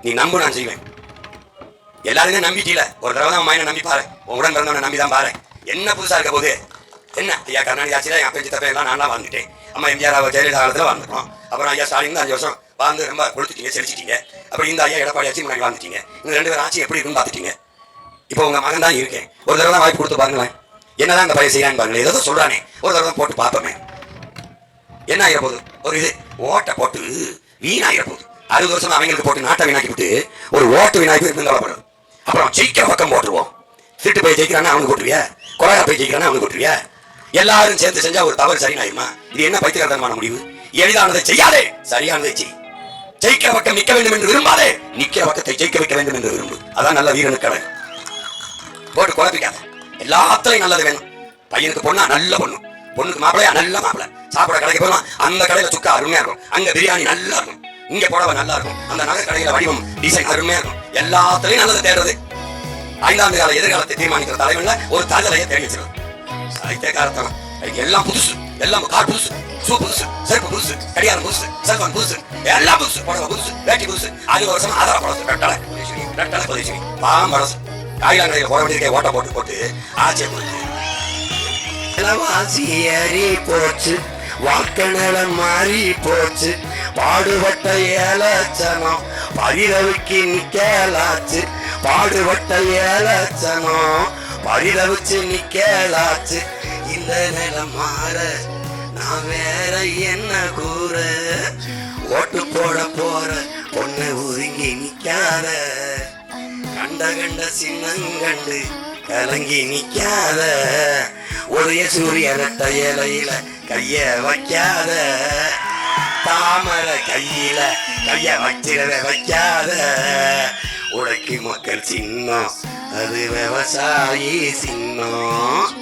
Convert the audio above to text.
நீ நம்பு, நான் செய்வேன். எல்லாருமே நம்பிட்டீல, ஒரு தடவை தான் மைனை நம்பி பாரு, உடன் பிறந்தவனை நம்பி தான் பாரு. என்ன புதுசா இருக்க போது? என்ன ஐயா கருணாநிதி ஆட்சியில் என் அப்பா சித்தப்பா எல்லாம் நான் வாழ்ந்துட்டேன். அம்மா எம்ஜிஆர் ஜெயலலிதா காலத்தில் வாழ்ந்துட்டோம். அப்புறம் ஐயா ஸ்டாலின் 5 வருஷம் வாழ்ந்து ரொம்ப கொடுத்துட்டீங்க, செழிச்சிட்டீங்க. அப்படி இந்த ஐயா எடப்பாடி ஆட்சி முன்னாடி வாழ்ந்துட்டீங்க. இந்த 2 பேரும் ஆட்சி எப்படி இருக்குன்னு பார்த்துட்டீங்க. இப்போ உங்க மகன் தான் இருக்கேன், ஒரு தடவை தான் வாய்ப்பு கொடுத்து பாருங்களேன். என்னதான் அந்த பையன் செய்யறான்னு பாருங்களேன். ஏதோ சொல்றானே, ஒரு தடவை போட்டு பார்ப்போமே. என்ன ஆகிற போது? ஒரு இது ஓட்டை போட்டு வீணாகிற போது. 60 வருஷம் அவங்களுக்கு போட்டு நாட்டை வீணாக்கி விட்டு ஒரு ஓட்டு வீணாக்கி இருந்தாலும் அப்புறம் ஜெயிக்கிற பக்கம் போட்டுருவோம். திருட்டு போய் ஜெயிக்கிறானா அவனுக்கு போட்டுருவியா? கொலையா போய் ஜெயிக்கிறானா அவனுக்கு போட்டுருவியா? எல்லாரும் சேர்ந்து செஞ்சா ஒரு தவறு சரியாயிருமா? இது என்ன பைத்தியக்காரத்தனமான முடிவு? எளிதானதை செய்யாதே, சரியானதை செய். ஜெயிக்கிற பக்கம் நிற்க வேண்டும் என்று விரும்பாதே, நிற்கிற பக்கத்தை ஜெயிக்க வைக்க வேண்டும் என்று விரும்பு. அதான் நல்ல வீரனுக்கு கடை. போட்டு குழப்பிக்காத. எல்லாத்துலையும் நல்லது வேணும். பையனுக்கு பொண்ணா நல்ல பொண்ணு, பொண்ணுக்கு மாப்பிளையா நல்ல மாப்பிளை. சாப்பிட கடைக்கு போனா அந்த கடையில சுக்கா அருமையா இருக்கும், அங்க பிரியாணி நல்லா இருக்கும், இங்க புடவை நல்லா இருக்கும், அந்த நகை கடையில வடிவம் டிசைன் அருமையா இருக்கும். எல்லாத்துலையும் நல்லது தேடுறது 5ஆண்டு கால எதிர்காலத்தை தீர்மானிக்கிற தலைவன்ல ஒரு தகவலையை தேடி வச்சிருக்கோம். சாகித்யக்காரத்தனம். எல்லாம் புதுசு, எல்லாம் கார் புதுசு, ஷூ புதுசு, செருப்பு புதுசு, கடிகாரம் புதுசு, செல்போன் புதுசு, எல்லாம் புதுசு, புடவை புதுசு, வேட்டி புதுசு. 60 வருஷம் ஆதார பழசு, ரெட்டலை புதுசு, பாம்பழசு. காயிலாங்கடையில் போட வேண்டியிருக்க ஓட்ட போட்டு போட்டு ஆட்சியை கொடுத்து ஏறி போச்சு, வாக்கநிலம் மாறி போச்சு. பாடுபட்ட ஏலச்சனம் பரிதவிக்கு நிக்கலாச்சு, பாடுபட்ட ஏலச்சனம் பரிதவிச்சு நிக்கலாச்சு. இந்த நிலம் மாற நான் வேற என்ன கூற, ஓட்டு போட போற பொண்ணு ஒதுங்கி நிக்காத, கண்ட கண்ட சின்னங்கண்டு கலங்கி நிக்காத, உதய சூரியனட்ட இலையில கைய வைக்காத, தாமரை கையில கைய வச்சிடவே வைக்காத. உழைக்கும் மக்கள் சின்னம், அது விவசாயி சின்னம்.